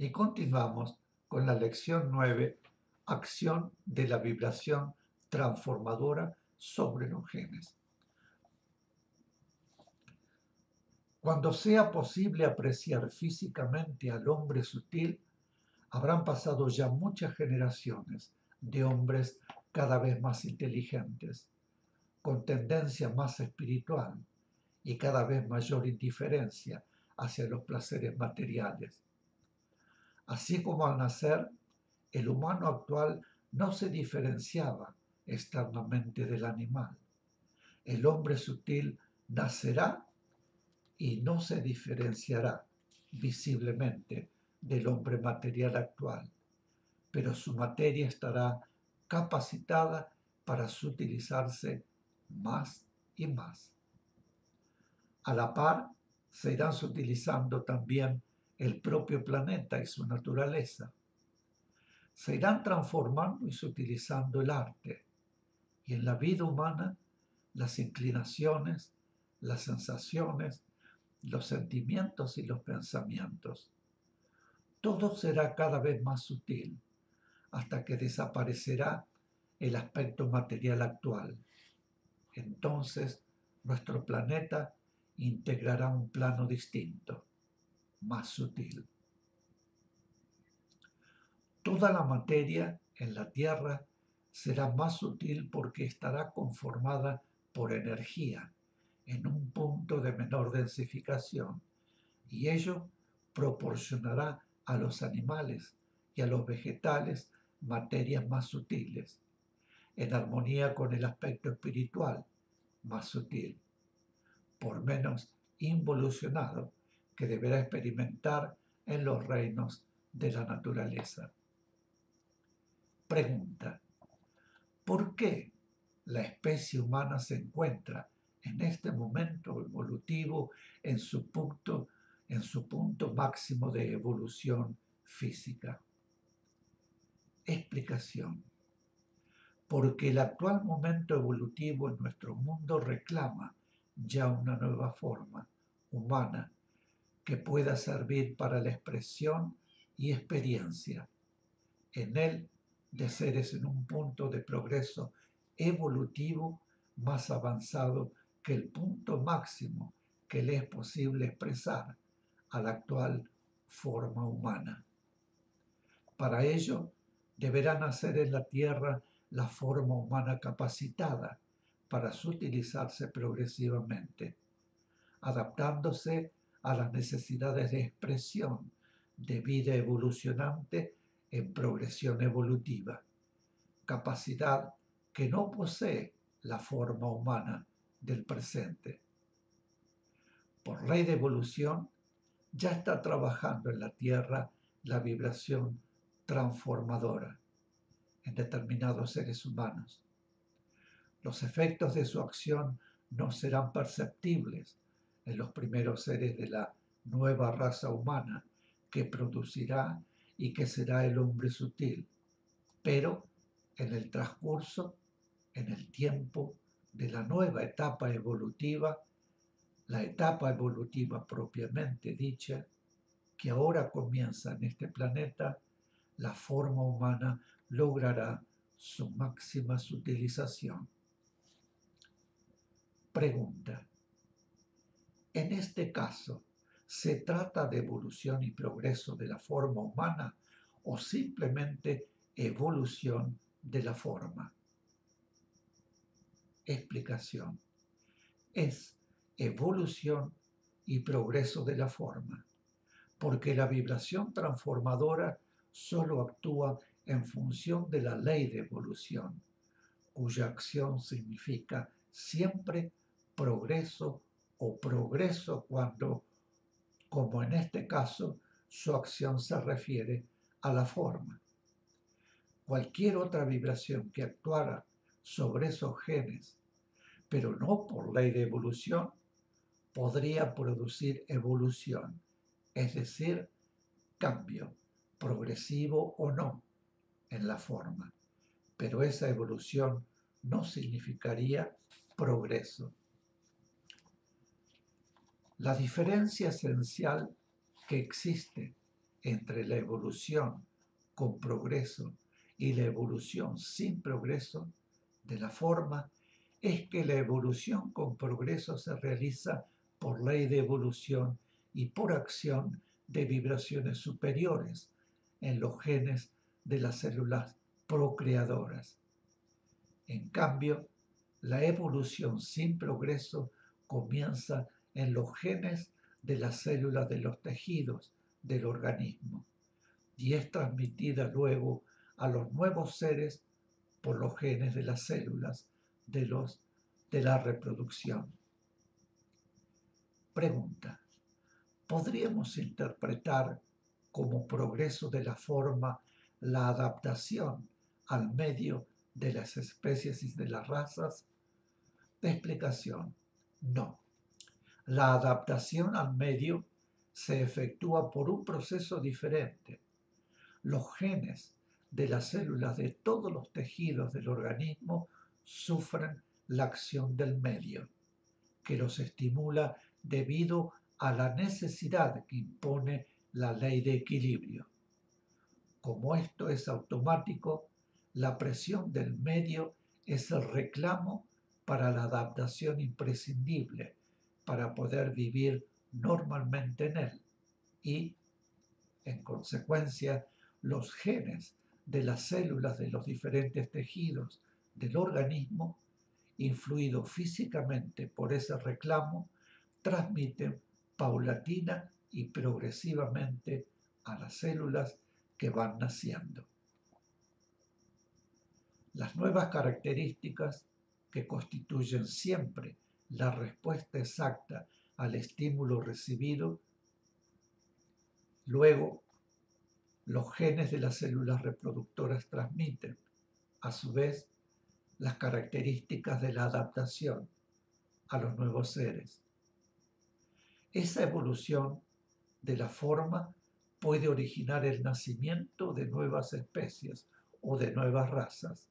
Y continuamos con la lección 9, acción de la vibración transformadora sobre los genes. Cuando sea posible apreciar físicamente al hombre sutil, habrán pasado ya muchas generaciones de hombres cada vez más inteligentes, con tendencia más espiritual y cada vez mayor indiferencia hacia los placeres materiales. Así como al nacer, el humano actual no se diferenciaba externamente del animal. El hombre sutil nacerá y no se diferenciará visiblemente del hombre material actual, pero su materia estará capacitada para sutilizarse más y más. A la par, se irán sutilizando también el propio planeta y su naturaleza. Se irán transformando y sutilizando el arte, y en la vida humana las inclinaciones, las sensaciones, los sentimientos y los pensamientos. Todo será cada vez más sutil, hasta que desaparecerá el aspecto material actual. Entonces, nuestro planeta integrará un plano distinto, más sutil. Toda la materia en la Tierra será más sutil porque estará conformada por energía en un punto de menor densificación, y ello proporcionará a los animales y a los vegetales materias más sutiles, en armonía con el aspecto espiritual más sutil, por menos involucionado, que deberá experimentar en los reinos de la naturaleza. Pregunta: ¿por qué la especie humana se encuentra en este momento evolutivo en su punto máximo de evolución física? Explicación: porque el actual momento evolutivo en nuestro mundo reclama ya una nueva forma humana que pueda servir para la expresión y experiencia en él de seres en un punto de progreso evolutivo más avanzado que el punto máximo que le es posible expresar a la actual forma humana. Para ello, deberá nacer en la Tierra la forma humana capacitada para sutilizarse progresivamente, adaptándose a las necesidades de expresión de vida evolucionante en progresión evolutiva, capacidad que no posee la forma humana del presente. Por ley de evolución, ya está trabajando en la Tierra la vibración transformadora en determinados seres humanos. Los efectos de su acción no serán perceptibles en los primeros seres de la nueva raza humana que producirá y que será el hombre sutil, pero en el transcurso, en el tiempo de la nueva etapa evolutiva, la etapa evolutiva propiamente dicha, que ahora comienza en este planeta, la forma humana logrará su máxima sutilización. Pregunta: en este caso, ¿se trata de evolución y progreso de la forma humana o simplemente evolución de la forma? Explicación: es evolución y progreso de la forma, porque la vibración transformadora solo actúa en función de la ley de evolución, cuya acción significa siempre progreso o progreso cuando, como en este caso, su acción se refiere a la forma. Cualquier otra vibración que actuara sobre esos genes, pero no por ley de evolución, podría producir evolución, es decir, cambio, progresivo o no, en la forma. Pero esa evolución no significaría progreso. La diferencia esencial que existe entre la evolución con progreso y la evolución sin progreso de la forma es que la evolución con progreso se realiza por ley de evolución y por acción de vibraciones superiores en los genes de las células procreadoras. En cambio, la evolución sin progreso comienza en los genes de las células de los tejidos del organismo y es transmitida luego a los nuevos seres por los genes de las células de la reproducción. Pregunta: ¿podríamos interpretar como progreso de la forma la adaptación al medio de las especies y de las razas? De explicación: no. La adaptación al medio se efectúa por un proceso diferente. Los genes de las células de todos los tejidos del organismo sufren la acción del medio, que los estimula debido a la necesidad que impone la ley de equilibrio. Como esto es automático, la presión del medio es el reclamo para la adaptación imprescindible para poder vivir normalmente en él y, en consecuencia, los genes de las células de los diferentes tejidos del organismo, influidos físicamente por ese reclamo, transmiten paulatina y progresivamente a las células que van naciendo. Las nuevas características que constituyen siempre la respuesta exacta al estímulo recibido, luego los genes de las células reproductoras transmiten, a su vez, las características de la adaptación a los nuevos seres. Esa evolución de la forma puede originar el nacimiento de nuevas especies o de nuevas razas,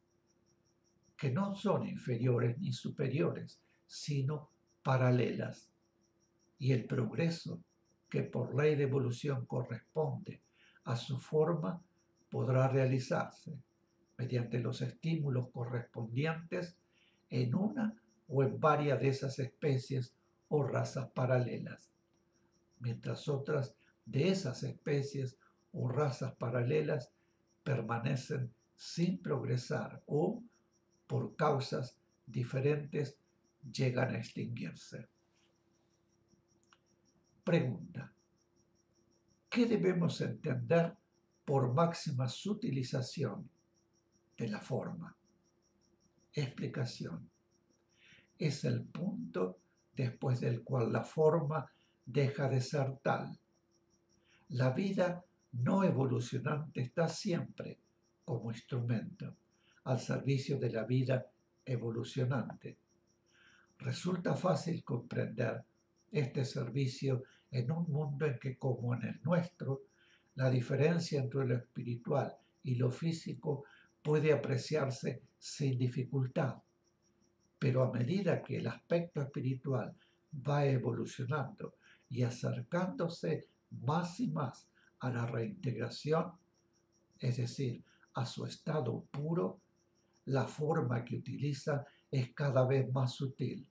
que no son inferiores ni superiores, sino paralelas. Y el progreso, que por ley de evolución corresponde a su forma, podrá realizarse mediante los estímulos correspondientes en una o en varias de esas especies o razas paralelas, mientras otras de esas especies o razas paralelas permanecen sin progresar o, por causas diferentes, llegan a extinguirse. Pregunta: ¿qué debemos entender por máxima sutilización de la forma? Explicación: es el punto después del cual la forma deja de ser tal. La vida no evolucionante está siempre como instrumento al servicio de la vida evolucionante. Resulta fácil comprender este servicio en un mundo en que, como en el nuestro, la diferencia entre lo espiritual y lo físico puede apreciarse sin dificultad. Pero a medida que el aspecto espiritual va evolucionando y acercándose más y más a la reintegración, es decir, a su estado puro, la forma que utiliza es cada vez más sutil,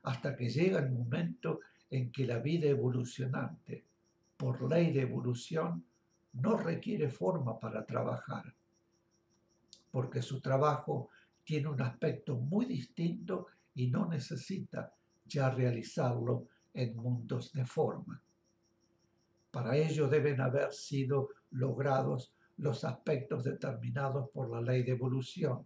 hasta que llega el momento en que la vida evolucionante, por ley de evolución, no requiere forma para trabajar, porque su trabajo tiene un aspecto muy distinto y no necesita ya realizarlo en mundos de forma. Para ello deben haber sido logrados los aspectos determinados por la ley de evolución,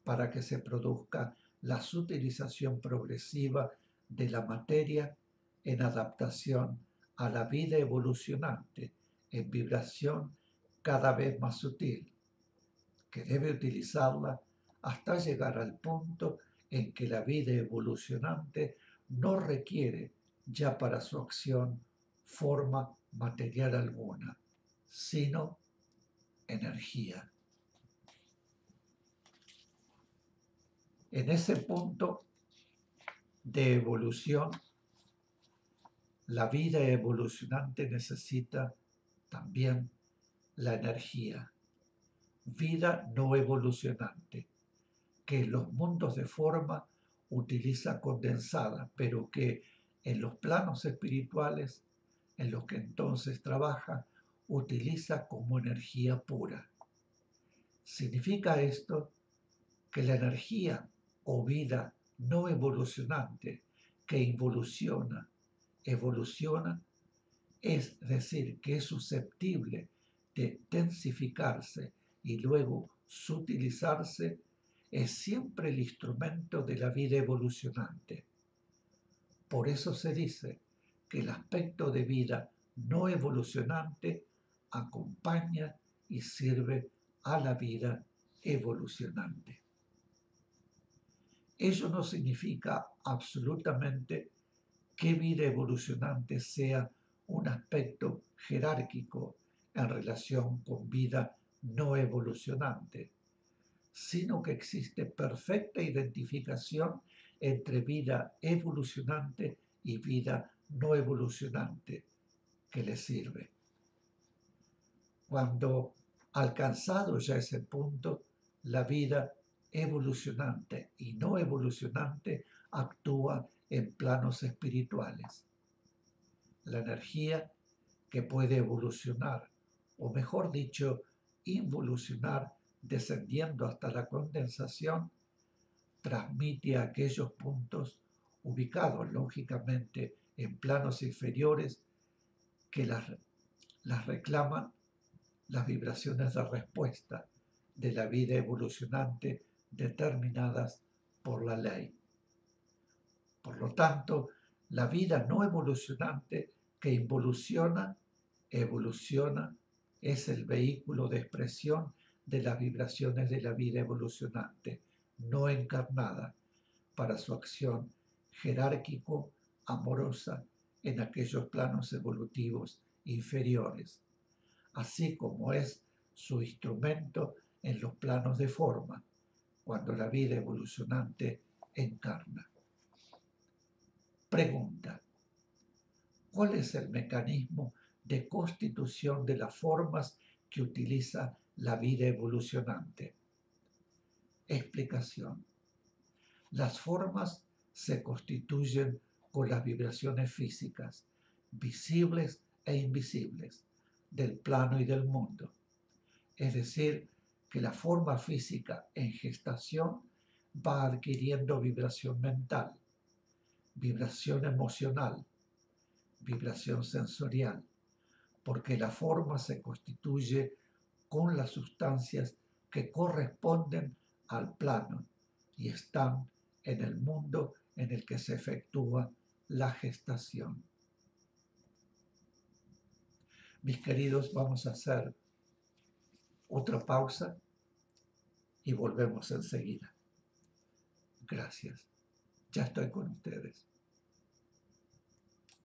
para que se produzca la sutilización progresiva de la materia en adaptación a la vida evolucionante, en vibración cada vez más sutil, que debe utilizarla hasta llegar al punto en que la vida evolucionante no requiere ya para su acción forma material alguna, sino energía. En ese punto de evolución, la vida evolucionante necesita también la energía, vida no evolucionante, que en los mundos de forma utiliza condensada, pero que en los planos espirituales en los que entonces trabaja, utiliza como energía pura. Significa esto que la energía o vida no evolucionante que evoluciona, es decir, que es susceptible de densificarse y luego sutilizarse, es siempre el instrumento de la vida evolucionante. Por eso se dice que el aspecto de vida no evolucionante acompaña y sirve a la vida evolucionante. Ello no significa absolutamente que vida evolucionante sea un aspecto jerárquico en relación con vida no evolucionante, sino que existe perfecta identificación entre vida evolucionante y vida no evolucionante que le sirve. Cuando alcanzado ya ese punto, la vida evolucionante y no evolucionante actúa en planos espirituales. La energía que puede evolucionar, o mejor dicho, involucionar descendiendo hasta la condensación, transmite a aquellos puntos ubicados lógicamente en planos inferiores que las reclaman las vibraciones de respuesta de la vida evolucionante determinadas por la ley. Por lo tanto, la vida no evolucionante que evoluciona, es el vehículo de expresión de las vibraciones de la vida evolucionante, no encarnada, para su acción jerárquico, amorosa, en aquellos planos evolutivos inferiores, así como es su instrumento en los planos de forma, cuando la vida evolucionante encarna. Pregunta: ¿cuál es el mecanismo de constitución de las formas que utiliza la vida evolucionante? Explicación: las formas se constituyen con las vibraciones físicas, visibles e invisibles, del plano y del mundo. Es decir, que la forma física en gestación va adquiriendo vibración mental, vibración emocional, vibración sensorial, porque la forma se constituye con las sustancias que corresponden al plano y están en el mundo en el que se efectúa la gestación. Mis queridos, vamos a hacer otra pausa y volvemos enseguida. Gracias. Ya estoy con ustedes.